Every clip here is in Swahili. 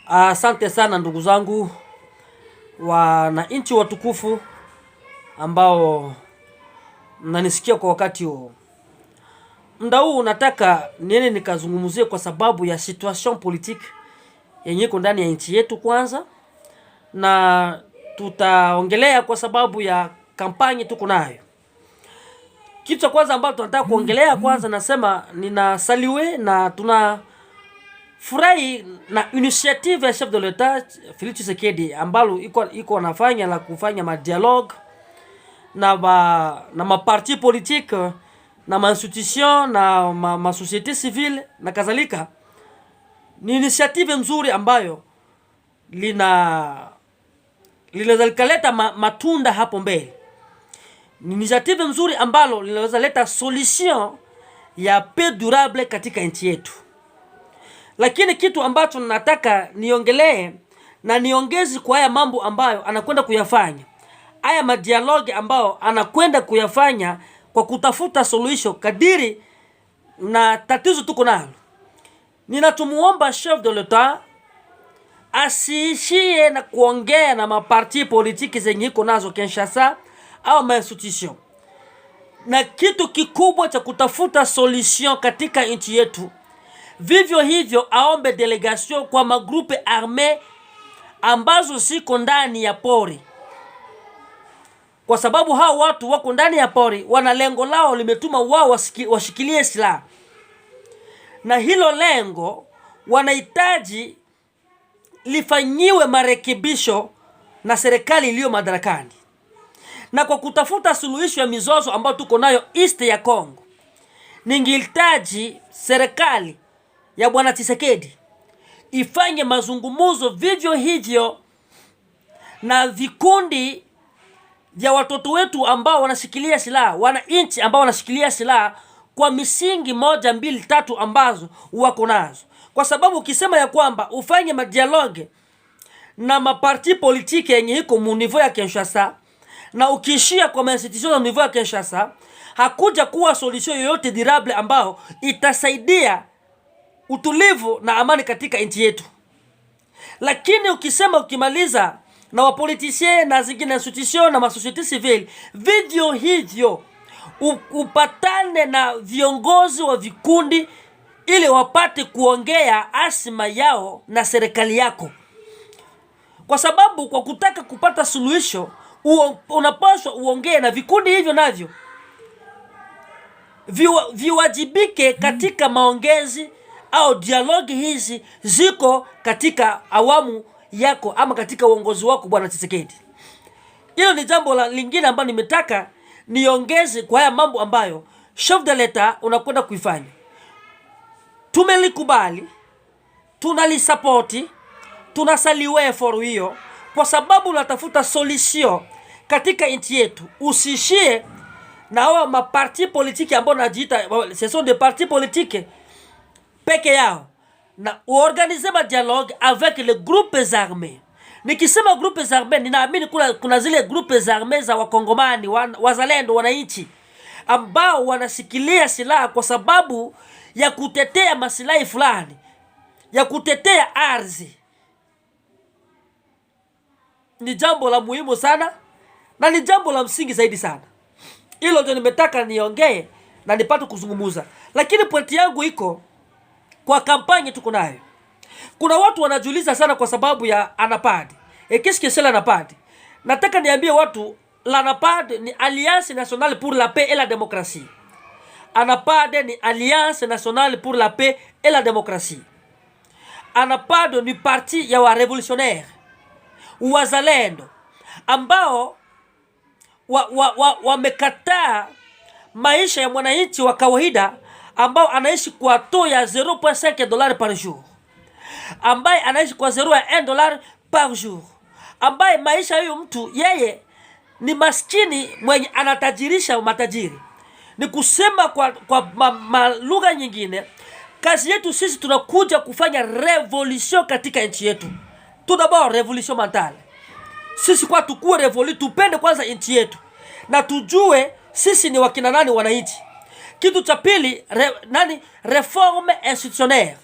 Asante sana ndugu zangu wananchi watukufu ambao mnanisikia kwa wakati huu. Muda huu nataka niende nikazungumzie kwa sababu ya situation politique yenye iko ndani ya nchi yetu kwanza, na tutaongelea kwa sababu ya kampanye tuko nayo. Kitu cha kwanza ambacho tunataka kuongelea kwanza, nasema ninasaliwe na tuna furahi na initiative ya chef de l'etat Félix Tshisekedi ambalo iko nafanya la kufanya ma dialogue na maparti politique na ma institution na ma société civile na kadhalika. Ni initiative nzuri ambayo linaweza kaleta matunda hapo mbele. Ni initiative nzuri ambalo linaweza leta solution ya paix durable katika nchi yetu. Lakini kitu ambacho nataka niongelee na niongezi kwa haya mambo ambayo anakwenda kuyafanya, haya madialogue ambao anakwenda kuyafanya kwa kutafuta solution kadiri na tatizo tuko nalo. Ninatumuomba chef de l'etat asiishie na kuongea na maparti politiki zenye iko nazo Kinshasa au ma institution, na kitu kikubwa cha kutafuta solution katika nchi yetu. Vivyo hivyo aombe delegation kwa magrupe arme ambazo siko ndani ya pori, kwa sababu hao watu wako ndani ya pori, wana lengo lao limetuma wao washikilie silaha, na hilo lengo wanahitaji lifanyiwe marekebisho na serikali iliyo madarakani. Na kwa kutafuta suluhisho ya mizozo ambayo tuko nayo east ya Kongo, ningehitaji serikali ya Bwana Tshisekedi ifanye mazungumuzo vivyo hivyo na vikundi vya watoto wetu ambao wanashikilia silaha, wananchi ambao wanashikilia silaha, kwa misingi 1, 2, 3 ambazo wako nazo. Kwa sababu ukisema ya kwamba ufanye madialogue na maparti politiki yenye iko mu niveau ya Kinshasa, na ukiishia kwa institution ya niveau ya Kinshasa, hakuja kuwa solution yoyote durable ambao itasaidia utulivu na amani katika nchi yetu. Lakini ukisema ukimaliza na wapolitisien na zingine institution na masociete civile, vivyo hivyo upatane na viongozi wa vikundi ili wapate kuongea asima yao na serikali yako. Kwa sababu kwa kutaka kupata suluhisho unapaswa uongee na vikundi hivyo, navyo viwajibike katika maongezi au dialogue hizi ziko katika awamu yako ama katika uongozi wako Bwana Tshisekedi. Hilo ni jambo lingine ambalo nimetaka niongeze kwa haya mambo ambayo chef de l'etat unakwenda kuifanya. Tumelikubali, tunalisapoti, tunasaliwe for hiyo, kwa sababu unatafuta solution katika nchi yetu. Usishie na hawa maparti politiki ambao najiita ce sont des partis politiques peke yao, na uorganize ma dialogue avec les groupes armés. Nikisema groupes armés, ninaamini kuna zile groupes armés za wakongomani, wazalendo, wananchi ambao wanashikilia silaha kwa sababu ya kutetea maslahi fulani, ya kutetea ardhi. Ni jambo la muhimu sana na ni jambo la msingi zaidi sana. Hilo ndio nimetaka niongee na nipate kuzungumuza. Lakini pointi yangu iko kwa kampanye tuko nayo. Kuna watu wanajiuliza sana kwa sababu ya ANAPAD. Qu'est-ce que c'est l'ANAPAD? Nataka niambie watu, l'ANAPAD ni Alliance Nationale pour la Paix et la Démocratie. ANAPAD ni Alliance Nationale pour la Paix et la Démocratie. ANAPAD ni parti ya wa revolutionnaire, wazalendo ambao wamekataa maisha ya mwananchi wa kawaida ambao anaishi kwa to ya 0.5 dollars par jour, ambaye anaishi kwa 0.1 dollars par jour, ambaye maisha huyu mtu yeye ni maskini mwenye anatajirisha matajiri. Ni kusema kwa lugha nyingine, kazi yetu sisi tunakuja kufanya revolution katika nchi yetu. D'abord revolution mentale. Sisi kwa tukue tupende kwanza nchi yetu na tujue sisi ni wakina nani wananchi. Kitu cha pili, reforme institutionnelle.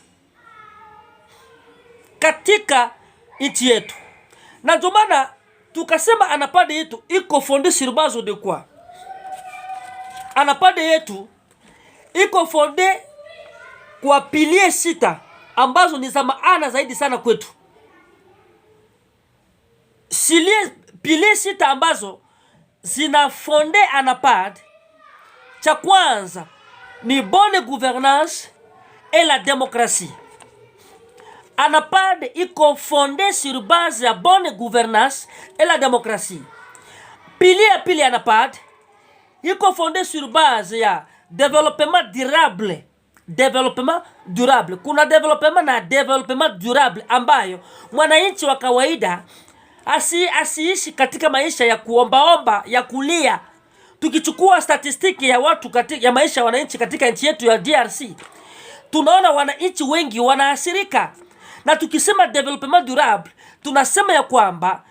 katika nchi yetu. Na ndio maana tukasema ANAPAD yetu iko fondé sur base de quoi? ANAPAD yetu iko fondé kwa pilier sita ambazo ni za maana zaidi sana kwetu. Pilier sita ambazo zina fondé ANAPAD. Cha kwanza ni bonne gouvernance et la démocratie. ANAPAD iko fondé sur base ya bonne gouvernance et la démocratie. Pilier ya pili ANAPAD iko fondé sur base ya développement durable. Développement durable. Kuna développement na développement durable ambayo mwananchi wa kawaida asiishi katika maisha ya kuombaomba, ya kulia. Tukichukua statistiki ya watu ya maisha ya wananchi katika nchi yetu ya DRC, tunaona wananchi wengi wanaasirika. Na tukisema development durable, tunasema ya kwamba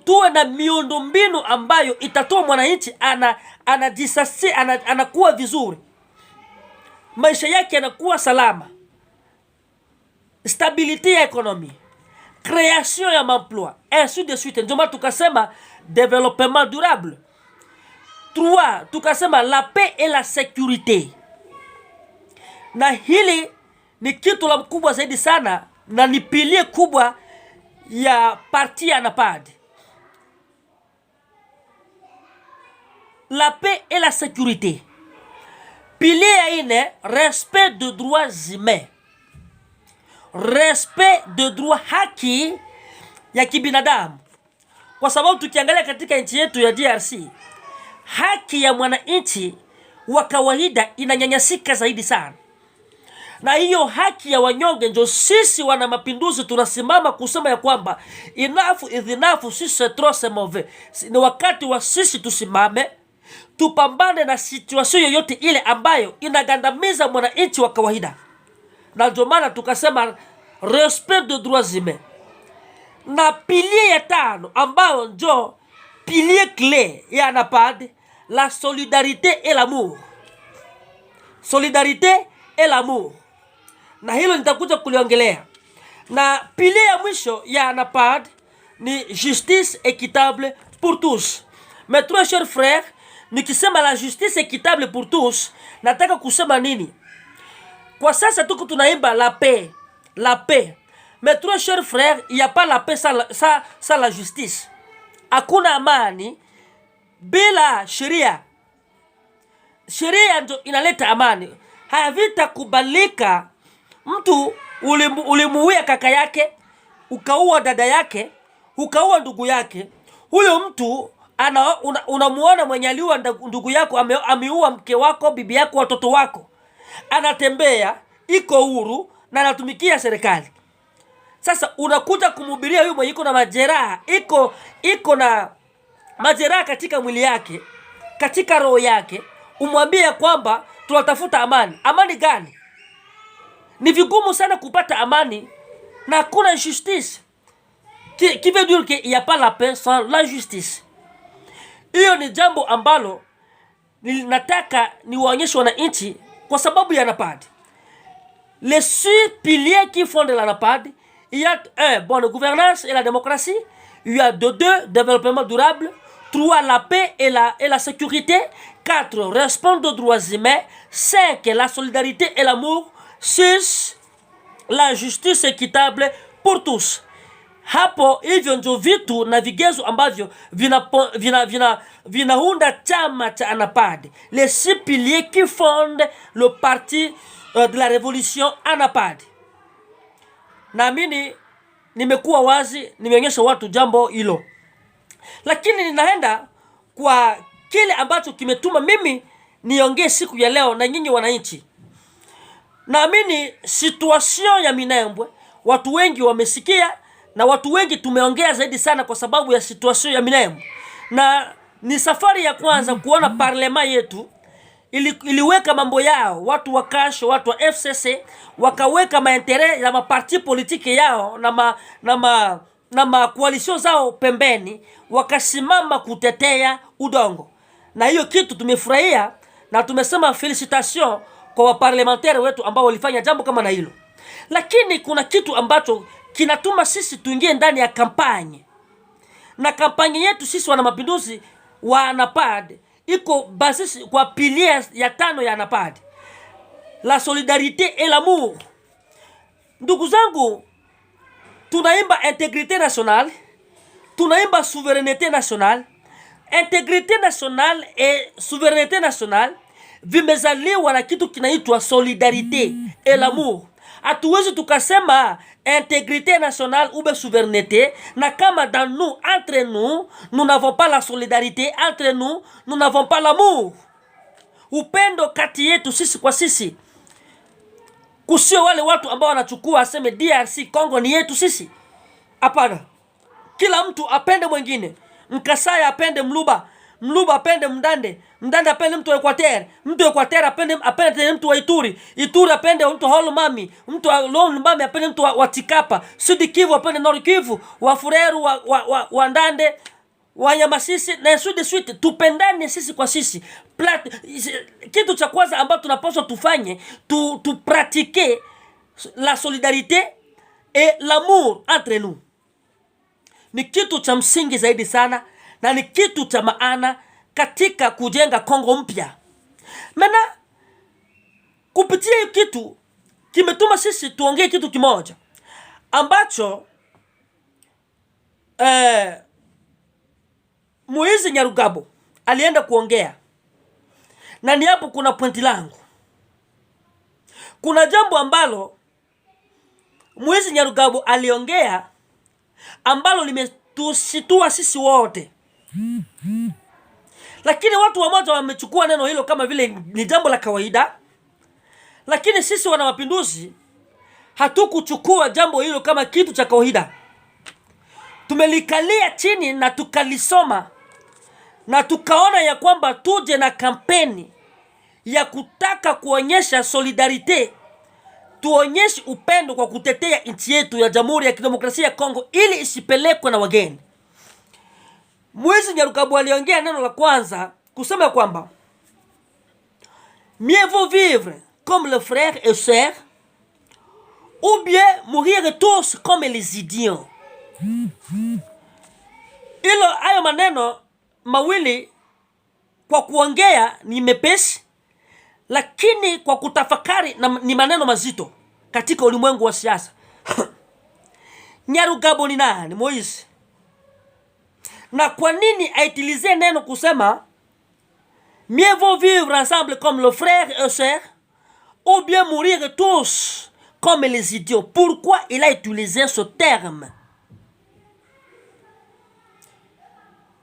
tuwe na miundombinu ambayo itatoa mwananchi anakuwa vizuri, maisha yake yanakuwa salama, stabilité ya ekonomi, création ya emploi, ainsi de suite. Ndio maana tukasema development durable. 3, tukasema la paix et la sécurité. Na hili ni kitu la mkubwa zaidi sana na ni pilier kubwa ya parti ya ANAPAD. La paix et la sécurité. Pilier ya ine, respect de droits humains. Respect de droit, haki ya kibinadamu. Kwa sababu tukiangalia katika nchi yetu ya DRC, haki ya mwananchi wa kawaida inanyanyasika zaidi sana. Na hiyo haki ya wanyonge ndio sisi wana mapinduzi tunasimama kusema ya kwamba enough is enough, si c'est trop c'est mauvais. Ni wakati wa sisi tusimame, tupambane na situation yoyote ile ambayo inagandamiza mwananchi wa kawaida. Na ndio maana tukasema respect de droits humains. Na pilier ya 5 ambao ndio pilier clé ya ANAPAD, la solidarité et l'amour. Solidarité et l'amour. Na hilo nitakuja kuliongelea. Na pilier ya mwisho ya ANAPAD ni justice équitable pour tous. Mes trois chers frères, nikisema la justice équitable pour tous, nataka kusema nini? Kwa sasa tuko tunaimba la paix, la paix. Mes trois chers frères, il n'y a pas la paix sans la justice. Hakuna amani bila sheria. Sheria ndio inaleta amani. Havitakubalika mtu ulimuua kaka yake, ukaua dada yake, ukaua ndugu yake. Huyo mtu unamuona mwenye aliua ndugu yako, ameua mke wako, bibi yako, watoto wako. Anatembea, iko huru na anatumikia serikali. Sasa unakuja kumhubiria huyo mwenye iko na majeraha, iko na majeraha katika mwili yake, katika roho yake, umwambie kwamba tunatafuta amani. Amani gani? Ni vigumu sana kupata amani na hakuna justice. Qui veut dire qu'il n'y a pas la paix sans la justice. Hiyo ni jambo ambalo nataka niwaonyeshe wananchi kwa sababu ya ANAPAD. Les 6 piliers qui fondent l'ANAPAD, il y a 1, bonne gouvernance et la démocratie. Il y a 2, développement durable. 3, la paix et la sécurité. 4, respect des droits humains. 5, la solidarité et l'amour. 6, la justice équitable pour tous. Hapo hivyo ndio vitu na vigezo ambavyo vinaunda chama cha ANAPAD. Les 6 piliers qui fondent le parti de la révolution ANAPAD. Naamini nimekuwa wazi, nimeonyesha watu jambo hilo. Lakini ninaenda kwa kile ambacho kimetuma mimi niongee siku ya leo na nyinyi wananchi. Naamini situation ya Minembwe watu wengi wamesikia na watu wengi tumeongea zaidi sana kwa sababu ya situation ya Minembwe. Na ni safari ya kwanza kuona parlema yetu iliweka mambo yao, watu wa Kasho, watu wa FCC wakaweka maentere ya maparti politiki yao na makoalisyon zao pembeni, wakasimama kutetea udongo. Na hiyo kitu tumefurahia na tumesema felicitation kwa waparlementaire wetu ambao walifanya jambo kama na hilo. Lakini kuna kitu ambacho kinatuma sisi tuingie ndani ya kampanye. Na kampanye yetu sisi wana mapinduzi wa ANAPAD iko basisi kwa pilier ya 5 ya ANAPAD: la solidarité et l'amour. Ndugu zangu, tunaimba intégrité nationale, tunaimba souveraineté nationale. Intégrité nationale et souveraineté nationale vimezaliwa na kitu kinaitwa solidarité et l'amour. Hatuwezi tukasema intégrité nationale ou souveraineté na kama dans nous, entre nous n'avons pas la solidarité, entre nous n'avons pas l'amour. Upendo kati yetu sisi kwa sisi. Kusio wale watu ambao wanachukua aseme DRC Congo ni yetu sisi. Hapana. Kila mtu apende mwingine. Mkasai apende Mluba, Mluba apende Mndande, Mndande apende mtu wa Equateur, mtu wa Equateur apende mtu wa Ituri, Ituri apende mtu wa Holomami, mtu wa Holomami apende mtu wa Tikapa, Sud Kivu apende Nord Kivu, wa Fureru wa Ndande, wa Nyamasisi na Sud Suite. Tupendane sisi kwa sisi. Kitu cha kwanza ambacho tunapaswa tufanye, tu pratiquer la solidarité et l'amour entre nous. Ni kitu cha msingi zaidi sana na ni kitu cha maana katika kujenga Kongo mpya. Maana kupitia hiyo kitu kimetuma sisi tuongee kitu kimoja ambacho Moise Nyarugabo alienda kuongea. Na ni hapo kuna pointi langu. Kuna jambo ambalo Moise Nyarugabo aliongea ambalo limetushitua sisi wote. Lakini watu wamoja wamechukua neno hilo kama vile ni jambo la kawaida. Lakini sisi wana mapinduzi hatukuchukua jambo hilo kama kitu cha kawaida. Tumelikalia chini na tukalisoma na tukaona ya kwamba tuje na kampeni ya kutaka kuonyesha solidarité, tuonyeshe upendo kwa kutetea nchi yetu ya Jamhuri ya Kidemokrasia ya Kongo ili isipelekwe na wageni. Moise Nyarugabo aliongea neno la kwanza kusema kwamba mieux vaut vivre comme les frères et sœurs ou bien mourir tous comme les idiots. Hayo maneno mawili kwa kuongea ni mepesi, lakini kwa kutafakari ni maneno mazito katika ulimwengu wa siasa. Nyarugabo ni nani? Moise. Na kwa nini aitilize neno kusema mieux vaut vivre ensemble comme les frères et sœurs ou bien mourir tous comme les idiots? Pourquoi il a utilisé ce terme?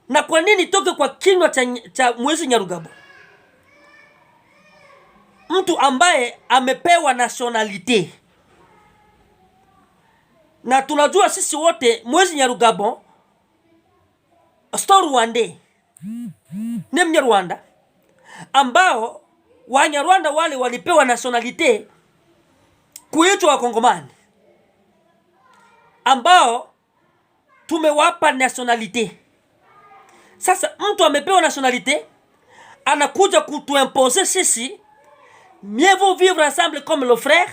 Na kwa nini toke kwa kinywa cha Moise Nyarugabo, mtu ambaye amepewa nationalite? Na tunajua sisi wote Moise Nyarugabo Rwandais, ni Mnyarwanda ambao Wanyarwanda wale walipewa nationalite kuitwa Wakongomani, ambao tumewapa nationalite. Sasa mtu amepewa nationalite anakuja kutuimposer sisi mieux vaut vivre ensemble comme les frères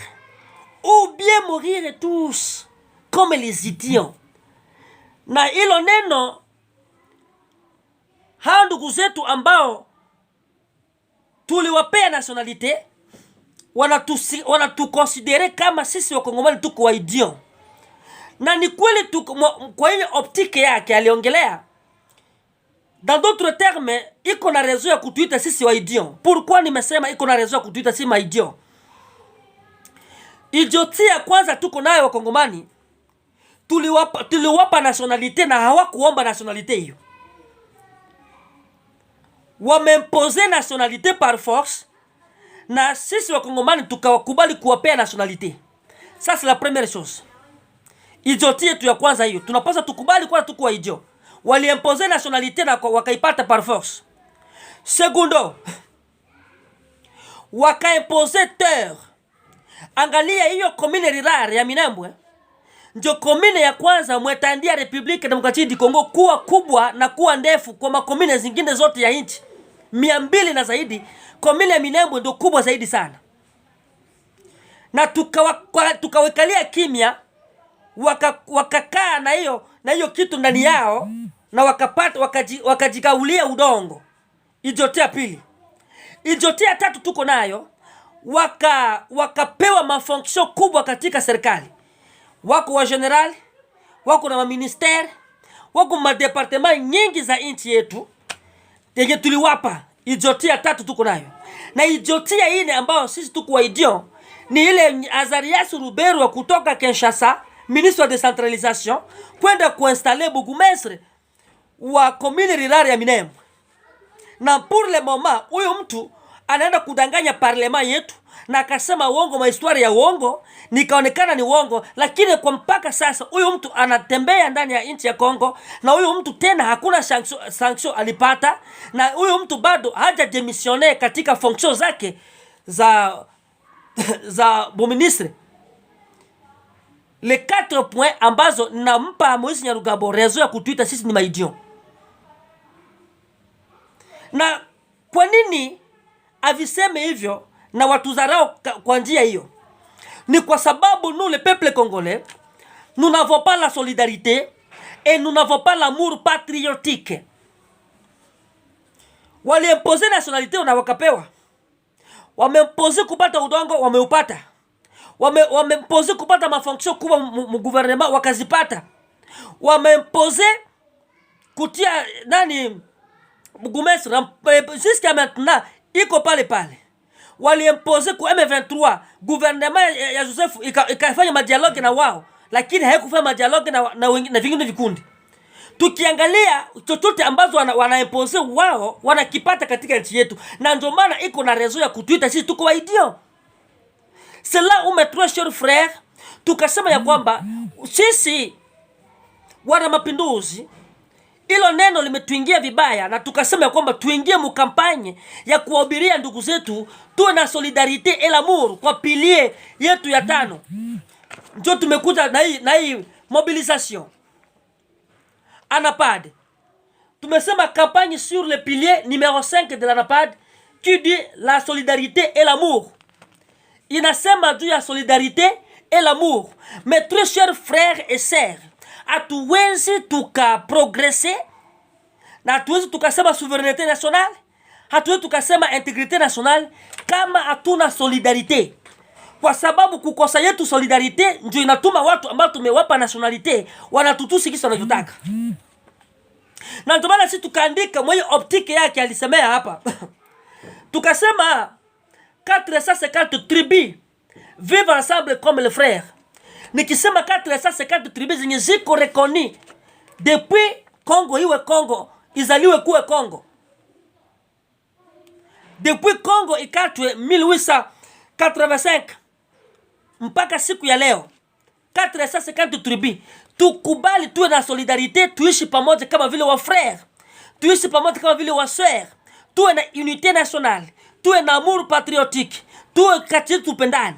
ou bien mourir tous comme les idiots. Na hilo neno hao ndugu zetu ambao tuliwapea nationalite wanatukonsidere kama sisi Wakongomani tuko wa idiot. Na ni kweli kwa hiyo optique yake aliongelea. Dans d'autres termes, iko na raison ya kutuita sisi wa idiot. Pourquoi nimesema iko na raison ya kutuita sisi ma idiot? Idiotia kwanza tuko nayo Wakongomani, tuliwapa nationalite na hawakuomba nationalite hiyo. Wamempose nationalite par force na sisi Wakongomani tukawakubali kuwapea nationalite. Ça c'est la première chose. Idiotia tu ya kwanza hiyo. Tunapaswa tukubali kwanza tuko wa idiot. Waliimpose nationalite na wakaipata par force. Segundo, wakaimpose terre. Angalia hiyo commune rurale ya Minembwe ndio commune ya kwanza mwetandia Republique Democratique du Congo kuwa kubwa na kuwa ndefu kwa makomune zingine zote ya nchi 200 na zaidi. Commune ya Minembwe ndio kubwa zaidi sana. Na tukawekalia kimya wakakaa na hiyo kitu ndani yao, na wakapata wakajikaulia udongo. Idiote ya pili. Idiote ya tatu tuko nayo, wakapewa mafonksio kubwa katika serikali. Wako wa general, wako na ministeri, wako madepartement nyingi za nchi yetu yenye tuliwapa. Idiote ya tatu tuko nayo. Na idiote ya ine ambao sisi tuko wa idiot ni ile Azarias Ruberwa kutoka Kinshasa, ministre wa decentralisation, kwenda kuinstaller burgomestre wa commune rurale ya Minembwe. Na pour le moment huyo mtu anaenda kudanganya parlement yetu na akasema uongo, mahistoria ya uongo, nikaonekana ni uongo. Lakini kwa mpaka sasa huyo mtu anatembea ndani ya nchi ya Kongo, na huyo mtu tena hakuna sanction alipata, na huyo mtu bado haja demissione katika fonction zake za ministre. Le 4 points ambazo nampa Moise Nyarugabo rezo ya kutuita sisi ni maidio. Na kwa nini aviseme hivyo na watuzarao kwa njia hiyo? Ni kwa sababu nous le peuple congolais, nous n'avons pas la solidarité et nous n'avons pas l'amour patriotique. Waliimposer nationalité na wakapewa. Wamemposer kupata udongo, wameupata. Wamemposer kupata mafonction kubwa mu gouvernement, wakazipata. Wamemposer kutia nani burgomestre jusqu'à maintenant iko pale. Waliimposer ku M23, gouvernement ya Joseph ikafanya madialogue na wao, lakini haikufanya madialogue na vingine vikundi. Tukiangalia chochote ambazo wanaimposer wao wanakipata katika nchi yetu, na ndio maana iko na rezo ya kutuita sisi tuko waidio. C'est là où mes trois chers frères tukasema ya kwamba sisi wana mapinduzi, ilo neno limetuingia vibaya, na tukasema ya kwamba tuingie mukampanye ya kuwahubiria ndugu zetu tuwe na solidarite et l'amour kwa pilier yetu ya 5. Ndio tumekuja na hii mobilisation ANAPAD. Tumesema campagne sur le pilier numéro 5 de l'ANAPAD qui dit la solidarité et l'amour. Inasema juu ya solidarité et l'amour. Mes très chers frères et sœurs, hatuwezi tukaprogresse na hatuwezi tukasema souveraineté nationale, hatuwezi tukasema intégrité nationale kama hatuna solidarité. Kwa sababu kukosa yetu solidarité ndio inatuma watu ambao tumewapa nationalité wanatutusi kisa wanachotaka. Na ndio maana sisi tukaandika mwenye optique yake alisemea hapa. Tukasema 450 tribus vivent ensemble comme les frères. Nikisema 450 tribus zenye ziko reconnu depuis Congo iwe Congo, izaliwe kuwe Congo. Depuis Congo ikatwe 1885 mpaka siku ya leo 450 tribus. Tukubali tuwe na solidarité, tuishi pamoja kama vile wa frère, tuishi pamoja kama vile wa sœur, tuwe na unité nationale, tuwe na amour patriotique, tuwe kati tupendane.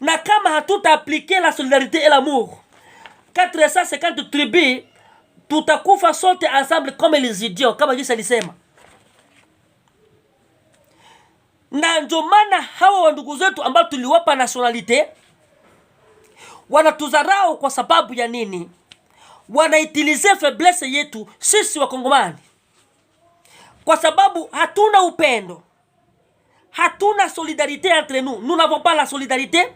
Na kama hatuta appliquer la solidarité et l'amour, 450 tribus tutakufa sote ensemble comme les idiots, kama jinsi alisema. Na ndio maana hawa ndugu zetu ambao tuliwapa nationalité wanatuzarau. Kwa sababu ya nini? Wanaitilize faiblesse yetu sisi wa Kongomani. Kwa sababu hatuna upendo, hatuna solidarité entre nous. Nous n'avons pas la solidarité,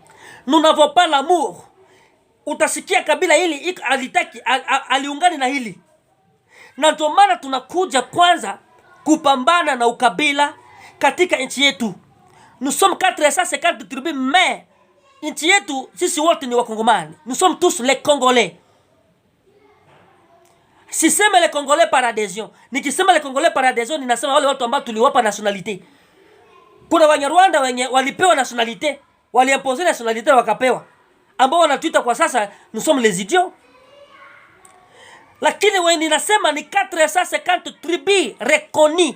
nous n'avons pas l'amour. Utasikia kabila hili alitaki aliungani na hili. Na ndio maana tunakuja kwanza kupambana na ukabila katika nchi yetu. Nous sommes 450 tribus, mais nchi yetu sisi wote ni Wakongomani. Nous sommes tous les Congolais. Siseme les Congolais par adhésion. Nikisema les Congolais par adhésion ninasema wale watu ambao tuliwapa nationalité. Kuna Wanyarwanda wenye walipewa nationalité, waliimposer nationalité wakapewa, ambao wanatuita kwa sasa nous sommes les idiots. Lakini wewe ninasema ni 450 tribus reconnues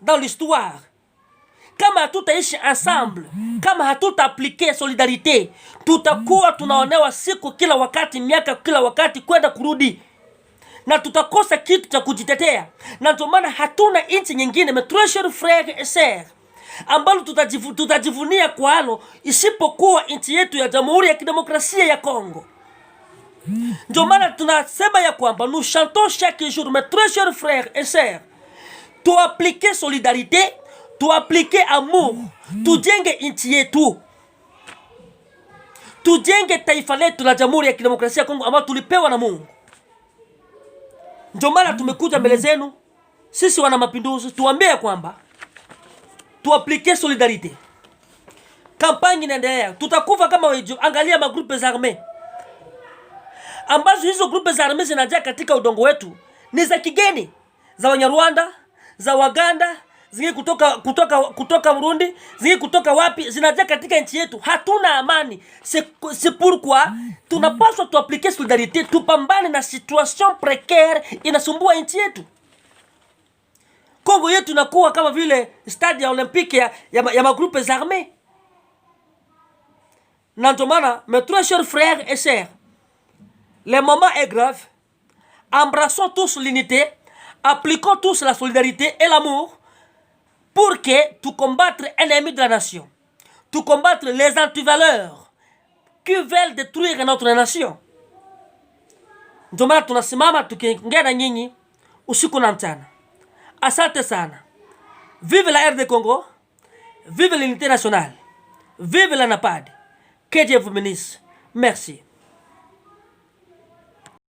dans l'histoire. Kama hatutaishi ensemble, kama hatuta appliquer solidarité, tutakuwa tunaonewa siku kila wakati, miaka kila wakati, kwenda kurudi, na tutakosa kitu cha kujitetea. Na ndio maana hatuna nchi nyingine, mes très chers frères et sœurs, ambalo tutajivunia kwalo isipokuwa nchi yetu ya Jamhuri ya Kidemokrasia ya Kongo. Ndio maana tunasema ya kwamba nous chantons chaque jour, mes très chers frères et sœurs, tu appliquer solidarité, tu appliquer amour, tujenge nchi yetu, tujenge taifa letu la Jamhuri ya Kidemokrasia ya Kongo ambao tulipewa na Mungu. Ndio maana tumekuja mbele zenu sisi wana mapinduzi tuambie kwamba tu appliquer solidarité. Kampani inaendelea, tutakufa kama wewe. Angalia magrupe za arme ambazo hizo grupe za arme zinajaa katika udongo wetu, ni za kigeni, za Wanyarwanda, za Waganda, zingine kutoka Burundi, zingine kutoka wapi, zinajaa katika nchi yetu. Hatuna amani. C'est pourquoi tunapaswa tu appliquer solidarité, tupambane na situation précaire inasumbua nchi yetu. Kongo yetu inakuwa kama vile stade ya Olympique ya magrupe za arme. Na ndio maana, mes très chers frères et sœurs, le moment est grave. Embrassons tous l'unité, appliquons tous la solidarité et l'amour pour que tu combattre l'ennemi de la nation, tu combattre les antivaleurs qui veulent détruire notre nation. Ndio maana tunasimama tukiongea na nyinyi usiku na mchana. Asante sana. Vive la RD Congo, vive l'unité nationale, vive la NAPAD. Que Dieu vous bénisse. Merci.